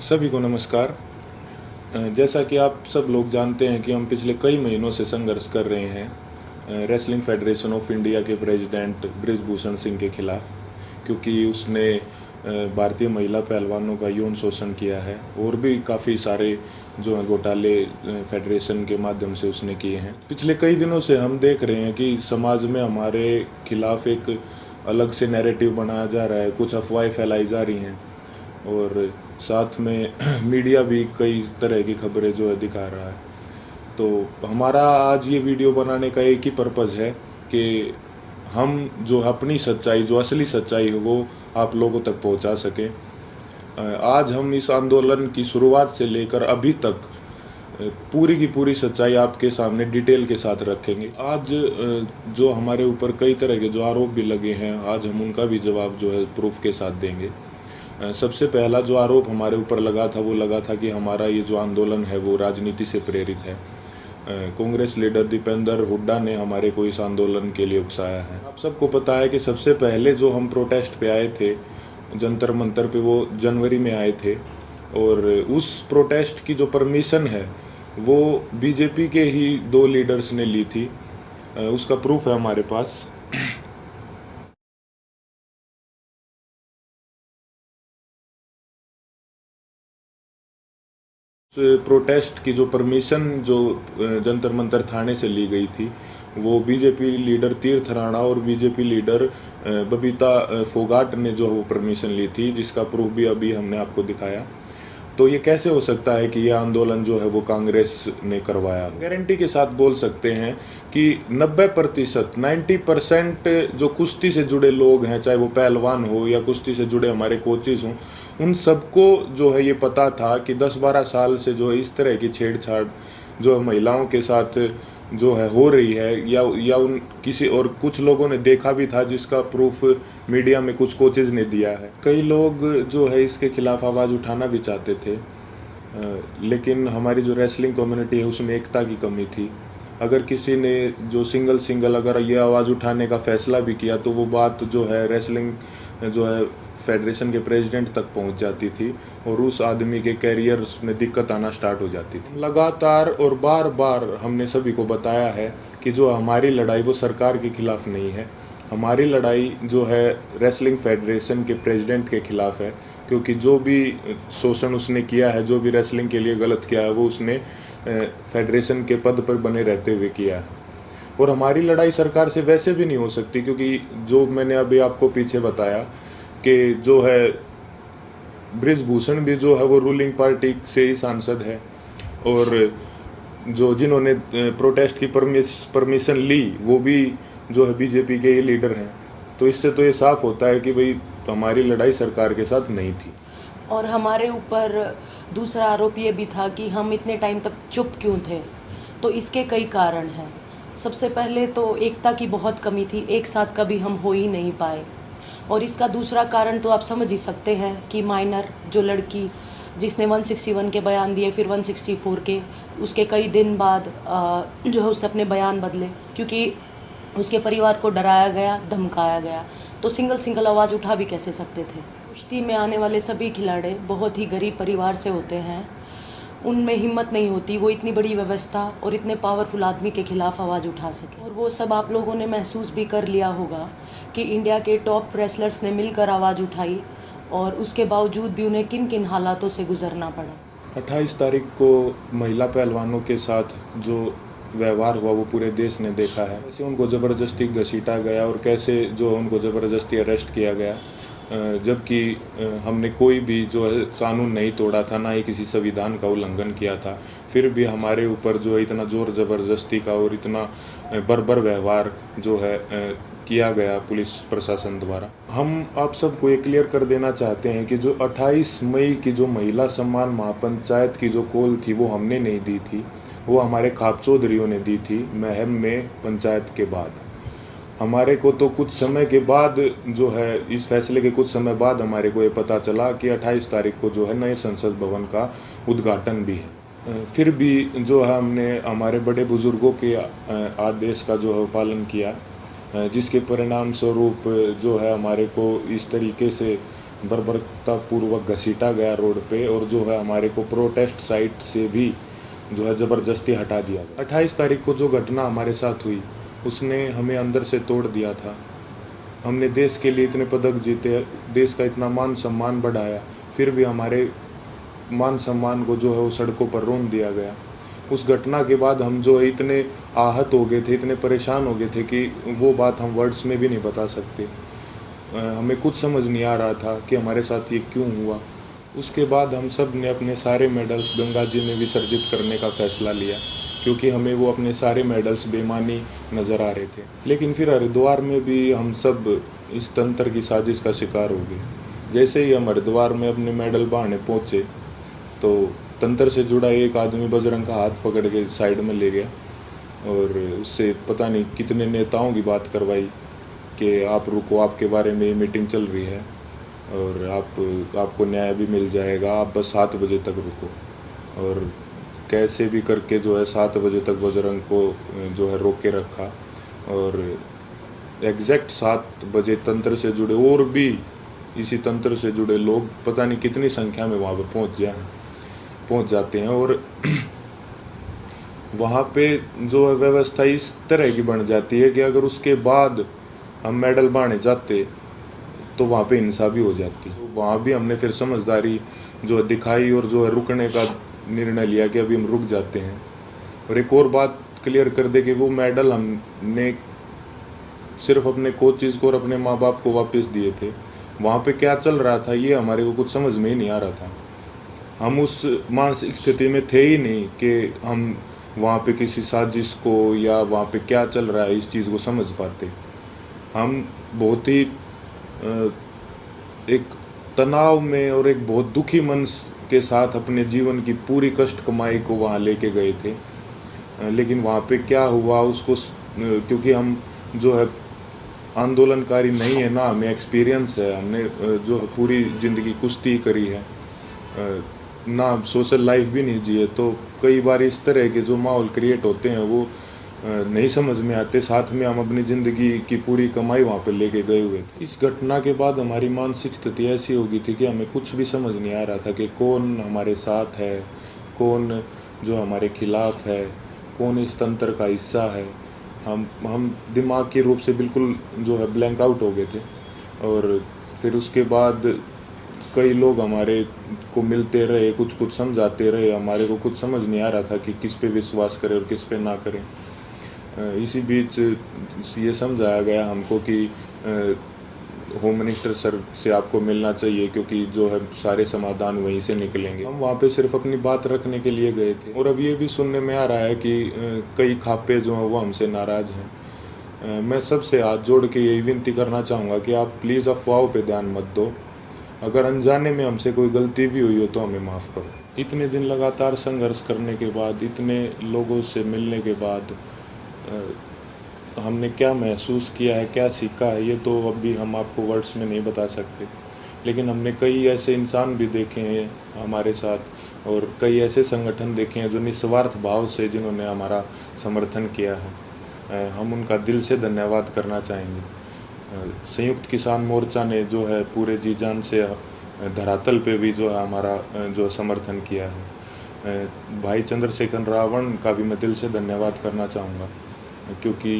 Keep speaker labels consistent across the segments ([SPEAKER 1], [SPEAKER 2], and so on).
[SPEAKER 1] सभी को नमस्कार। जैसा कि आप सब लोग जानते हैं कि हम पिछले कई महीनों से संघर्ष कर रहे हैं रेसलिंग फेडरेशन ऑफ इंडिया के प्रेसिडेंट बृजभूषण सिंह के खिलाफ, क्योंकि उसने भारतीय महिला पहलवानों का यौन शोषण किया है और भी काफ़ी सारे जो हैं घोटाले फेडरेशन के माध्यम से उसने किए हैं। पिछले कई दिनों से हम देख रहे हैं कि समाज में हमारे खिलाफ एक अलग से नैरेटिव बनाया जा रहा है, कुछ अफवाहें फैलाई जा रही हैं और साथ में मीडिया भी कई तरह की खबरें जो है दिखा रहा है। तो हमारा आज ये वीडियो बनाने का एक ही पर्पज़ है कि हम जो अपनी सच्चाई, जो असली सच्चाई है वो आप लोगों तक पहुंचा सकें। आज हम इस आंदोलन की शुरुआत से लेकर अभी तक पूरी की पूरी सच्चाई आपके सामने डिटेल के साथ रखेंगे। आज जो हमारे ऊपर कई तरह के जो आरोप भी लगे हैं, आज हम उनका भी जवाब जो है प्रूफ के साथ देंगे। सबसे पहला जो आरोप हमारे ऊपर लगा था वो लगा था कि हमारा ये जो आंदोलन है वो राजनीति से प्रेरित है। कांग्रेस लीडर दीपेंद्र हुड्डा ने हमारे को इस आंदोलन के लिए उकसाया है। आप सबको पता है कि सबसे पहले जो हम प्रोटेस्ट पे आए थे जंतर मंतर पे, वो जनवरी में आए थे और उस प्रोटेस्ट की जो परमिशन है वो बीजेपी के ही 2 लीडर्स ने ली थी। उसका प्रूफ है हमारे पास। प्रोटेस्ट की जो परमिशन जो जंतर मंतर थाने से ली गई थी वो बीजेपी लीडर तीर्थ राणा और बीजेपी लीडर बबीता फोगाट ने जो वो परमिशन ली थी, जिसका प्रूफ भी अभी हमने आपको दिखाया। तो ये कैसे हो सकता है कि ये आंदोलन जो है वो कांग्रेस ने करवाया? गारंटी के साथ बोल सकते हैं कि 90% 90% जो कुश्ती से जुड़े लोग हैं, चाहे वो पहलवान हो या कुश्ती से जुड़े हमारे कोचेज हों, उन सबको जो है ये पता था कि 10-12 साल से जो है इस तरह की छेड़छाड़ जो है महिलाओं के साथ जो है हो रही है, या उन किसी और कुछ लोगों ने देखा भी था, जिसका प्रूफ मीडिया में कुछ कोचेज ने दिया है। कई लोग जो है इसके खिलाफ आवाज़ उठाना भी चाहते थे, लेकिन हमारी जो रेसलिंग कम्युनिटी है उसमें एकता की कमी थी। अगर किसी ने जो सिंगल अगर ये आवाज़ उठाने का फैसला भी किया तो वो बात जो है रेसलिंग जो है फेडरेशन के प्रेसिडेंट तक पहुंच जाती थी और उस आदमी के कैरियर में दिक्कत आना स्टार्ट हो जाती थी। लगातार और बार बार हमने सभी को बताया है कि जो हमारी लड़ाई वो सरकार के खिलाफ नहीं है, हमारी लड़ाई जो है रेसलिंग फेडरेशन के प्रेसिडेंट के खिलाफ है, क्योंकि जो भी शोषण उसने किया है, जो भी रेसलिंग के लिए गलत किया है वो उसने फेडरेशन के पद पर बने रहते हुए किया है। और हमारी लड़ाई सरकार से वैसे भी नहीं हो सकती, क्योंकि जो मैंने अभी आपको पीछे बताया कि जो है बृजभूषण भी जो है वो रूलिंग पार्टी से ही सांसद है और जो जिन्होंने प्रोटेस्ट की परमिशन ली वो भी जो है बीजेपी के ही लीडर हैं। तो इससे तो ये साफ होता है कि भाई हमारी लड़ाई सरकार के साथ नहीं थी।
[SPEAKER 2] और हमारे ऊपर दूसरा आरोप ये भी था कि हम इतने टाइम तक चुप क्यों थे। तो इसके कई कारण हैं। सबसे पहले तो एकता की बहुत कमी थी, एक साथ कभी हम हो ही नहीं पाए। और इसका दूसरा कारण तो आप समझ ही सकते हैं कि माइनर जो लड़की जिसने 161 के बयान दिए, फिर 164 के, उसके कई दिन बाद जो है उसने अपने बयान बदले, क्योंकि उसके परिवार को डराया गया, धमकाया गया। तो सिंगल आवाज़ उठा भी कैसे सकते थे। कुश्ती में आने वाले सभी खिलाड़ी बहुत ही गरीब परिवार से होते हैं, उनमें हिम्मत नहीं होती वो इतनी बड़ी व्यवस्था और इतने पावरफुल आदमी के खिलाफ आवाज़ उठा सके। और वो सब आप लोगों ने महसूस भी कर लिया होगा कि इंडिया के टॉप रेसलर्स ने मिलकर आवाज़ उठाई और उसके बावजूद भी उन्हें किन किन हालातों से गुजरना पड़ा।
[SPEAKER 1] 28 तारीख को महिला पहलवानों के साथ जो व्यवहार हुआ वो पूरे देश ने देखा है। कैसे उनको ज़बरदस्ती घसीटा गया और कैसे जो उनको ज़बरदस्ती अरेस्ट किया गया, जबकि हमने कोई भी जो है कानून नहीं तोड़ा था, ना ही किसी संविधान का उल्लंघन किया था। फिर भी हमारे ऊपर जो है इतना ज़ोर ज़बरदस्ती का और इतना बर्बर व्यवहार जो है किया गया पुलिस प्रशासन द्वारा। हम आप सबको ये क्लियर कर देना चाहते हैं कि जो 28 मई की जो महिला सम्मान महापंचायत की जो कॉल थी वो हमने नहीं दी थी, वो हमारे खाप चौधरियों ने दी थी महम में पंचायत के बाद। हमारे को तो कुछ समय के बाद जो है इस फैसले के कुछ समय बाद हमारे को ये पता चला कि 28 तारीख को जो है नए संसद भवन का उद्घाटन भी है। फिर भी जो है हमने हमारे बड़े बुजुर्गों के आदेश का जो है पालन किया, जिसके परिणाम स्वरूप जो है हमारे को इस तरीके से बर्बरतापूर्वक घसीटा गया रोड पे, और जो है हमारे को प्रोटेस्ट साइट से भी जो है ज़बरदस्ती हटा दिया गया। 28 तारीख को जो घटना हमारे साथ हुई उसने हमें अंदर से तोड़ दिया था। हमने देश के लिए इतने पदक जीते, देश का इतना मान सम्मान बढ़ाया, फिर भी हमारे मान सम्मान को जो है वो सड़कों पर रौंद दिया गया। उस घटना के बाद हम जो है इतने आहत हो गए थे, इतने परेशान हो गए थे कि वो बात हम वर्ड्स में भी नहीं बता सकते। हमें कुछ समझ नहीं आ रहा था कि हमारे साथ ये क्यों हुआ। उसके बाद हम सब ने अपने सारे मेडल्स गंगा जी में विसर्जित करने का फ़ैसला लिया, क्योंकि हमें वो अपने सारे मेडल्स बेईमानी नज़र आ रहे थे। लेकिन फिर हरिद्वार में भी हम सब इस तंत्र की साजिश का शिकार हो गए। जैसे ही हम हरिद्वार में अपने मेडल बहाने पहुँचे तो तंत्र से जुड़ा एक आदमी बजरंग का हाथ पकड़ के साइड में ले गया और उससे पता नहीं कितने नेताओं की बात करवाई कि आप रुको, आपके बारे में मीटिंग चल रही है और आपको न्याय भी मिल जाएगा, आप बस 7 बजे तक रुको। और कैसे भी करके जो है 7 बजे तक बजरंग को जो है रोक के रखा, और एग्जैक्ट 7 बजे तंत्र से जुड़े और भी इसी तंत्र से जुड़े लोग पता नहीं कितनी संख्या में वहाँ पर पहुँच जाते हैं। और वहाँ पे जो है व्यवस्था इस तरह की बन जाती है कि अगर उसके बाद हम मेडल बांटे जाते तो वहाँ पे हिंसा भी हो जाती। तो वहाँ भी हमने फिर समझदारी जो है दिखाई और जो है रुकने का निर्णय लिया कि अभी हम रुक जाते हैं। और एक और बात क्लियर कर दे कि वो मेडल हमने सिर्फ अपने कोचेज़ को और अपने माँ बाप को वापस दिए थे। वहाँ पे क्या चल रहा था ये हमारे को कुछ समझ में ही नहीं आ रहा था। हम उस मानसिक स्थिति में थे ही नहीं कि हम वहाँ पे किसी साजिश को या वहाँ पे क्या चल रहा है इस चीज़ को समझ पाते। हम बहुत ही एक तनाव में और एक बहुत दुखी मन के साथ अपने जीवन की पूरी कष्ट कमाई को वहाँ लेके गए थे। लेकिन वहाँ पे क्या हुआ उसको क्योंकि हम जो है आंदोलनकारी नहीं है ना, हमें एक्सपीरियंस है, हमने जो है पूरी ज़िंदगी कुश्ती करी है ना, सोशल लाइफ भी नहीं जिए, तो कई बार इस तरह के जो माहौल क्रिएट होते हैं वो नहीं समझ में आते। साथ में हम अपनी ज़िंदगी की पूरी कमाई वहाँ पे लेके गए हुए थे। इस घटना के बाद हमारी मानसिक स्थिति ऐसी हो गई थी कि हमें कुछ भी समझ नहीं आ रहा था कि कौन हमारे साथ है, कौन जो हमारे खिलाफ है, कौन इस तंत्र का हिस्सा है। हम दिमागी रूप से बिल्कुल जो है ब्लैंक आउट हो गए थे। और फिर उसके बाद कई लोग हमारे को मिलते रहे, कुछ समझाते रहे, हमारे को कुछ समझ नहीं आ रहा था कि किस पे विश्वास करें और किस पे ना करें। इसी बीच ये समझाया गया हमको कि होम मिनिस्टर सर से आपको मिलना चाहिए, क्योंकि जो है सारे समाधान वहीं से निकलेंगे। हम वहाँ पे सिर्फ अपनी बात रखने के लिए गए थे। और अब ये भी सुनने में आ रहा है कि कई खापे जो हैं वो हमसे नाराज़ हैं। मैं सबसे हाथ जोड़ के यही विनती करना चाहूँगा कि आप प्लीज़ अफवाहों पे ध्यान मत दो। अगर अनजाने में हमसे कोई गलती भी हुई हो तो हमें माफ़ करो। इतने दिन लगातार संघर्ष करने के बाद, इतने लोगों से मिलने के बाद हमने क्या महसूस किया है, क्या सीखा है, ये तो अभी हम आपको वर्ड्स में नहीं बता सकते। लेकिन हमने कई ऐसे इंसान भी देखे हैं हमारे साथ, और कई ऐसे संगठन देखे हैं जो निस्वार्थ भाव से जिन्होंने हमारा समर्थन किया है। हम उनका दिल से धन्यवाद करना चाहेंगे। संयुक्त किसान मोर्चा ने जो है पूरे जी जान से धरातल पे भी जो है हमारा जो समर्थन किया है। भाई चंद्रशेखर रावण का भी मैं दिल से धन्यवाद करना चाहूँगा, क्योंकि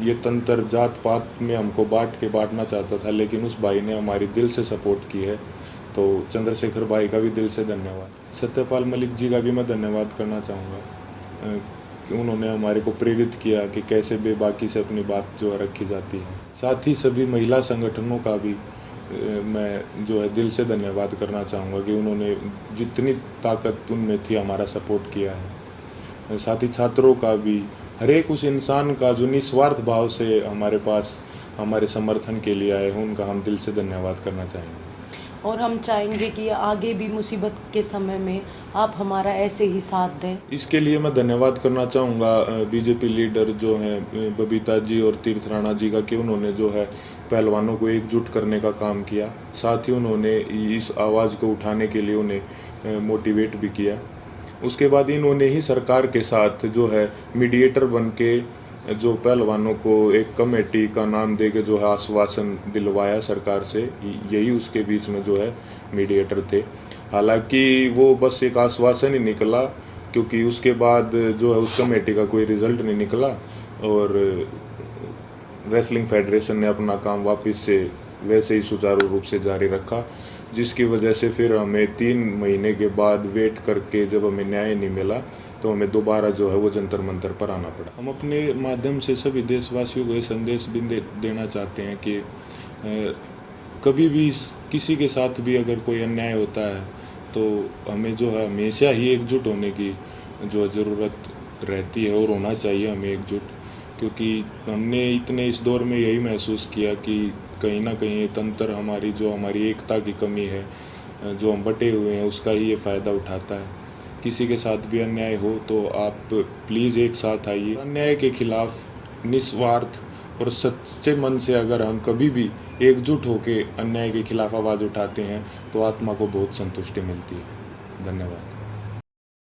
[SPEAKER 1] ये तंत्र जात पात में हमको बांटना चाहता था, लेकिन उस भाई ने हमारी दिल से सपोर्ट की है। तो चंद्रशेखर भाई का भी दिल से धन्यवाद। सत्यपाल मलिक जी का भी मैं धन्यवाद करना चाहूँगा कि उन्होंने हमारे को प्रेरित किया कि कैसे बेबाकी से अपनी बात जो है रखी जाती है। साथ ही सभी महिला संगठनों का भी मैं जो है दिल से धन्यवाद करना चाहूँगा कि उन्होंने जितनी ताकत उनमें थी हमारा सपोर्ट किया है। साथ ही छात्रों का भी, हर एक उस इंसान का जो निस्वार्थ भाव से हमारे पास हमारे समर्थन के लिए आए हैं, उनका हम दिल से धन्यवाद करना चाहेंगे।
[SPEAKER 2] और हम चाहेंगे कि आगे भी मुसीबत के समय में आप हमारा ऐसे ही साथ दें।
[SPEAKER 1] इसके लिए मैं धन्यवाद करना चाहूँगा बीजेपी लीडर जो हैं बबीता जी और तीर्थ राणा जी का, कि उन्होंने जो है पहलवानों को एकजुट करने का काम किया। साथ ही उन्होंने इस आवाज़ को उठाने के लिए उन्हें मोटिवेट भी किया। उसके बाद इन्होंने ही सरकार के साथ जो है मीडिएटर बन के जो पहलवानों को एक कमेटी का नाम दे के जो है आश्वासन दिलवाया सरकार से, यही उसके बीच में जो है मीडिएटर थे। हालांकि वो बस एक आश्वासन ही निकला, क्योंकि उसके बाद जो है उस कमेटी का कोई रिजल्ट नहीं निकला और रेसलिंग फेडरेशन ने अपना काम वापस से वैसे ही सुचारू रूप से जारी रखा, जिसकी वजह से फिर हमें 3 महीने के बाद वेट करके जब हमें न्याय नहीं मिला तो हमें दोबारा जो है वो जंतर मंतर पर आना पड़ा। हम अपने माध्यम से सभी देशवासियों को ये संदेश भी देना चाहते हैं कि कभी भी किसी के साथ भी अगर कोई अन्याय होता है तो हमें जो है हमेशा ही एकजुट होने की जो ज़रूरत रहती है और होना चाहिए हमें एकजुट, क्योंकि हमने इतने इस दौर में यही महसूस किया कि कहीं ना कहीं ये तंत्र हमारी एकता की कमी है, जो हम बटे हुए हैं उसका ही ये फ़ायदा उठाता है। किसी के साथ भी अन्याय हो तो आप प्लीज़ एक साथ आइए। अन्याय के खिलाफ निस्वार्थ और सच्चे मन से अगर हम कभी भी एकजुट होकर अन्याय के खिलाफ आवाज़ उठाते हैं तो आत्मा को बहुत संतुष्टि मिलती है। धन्यवाद।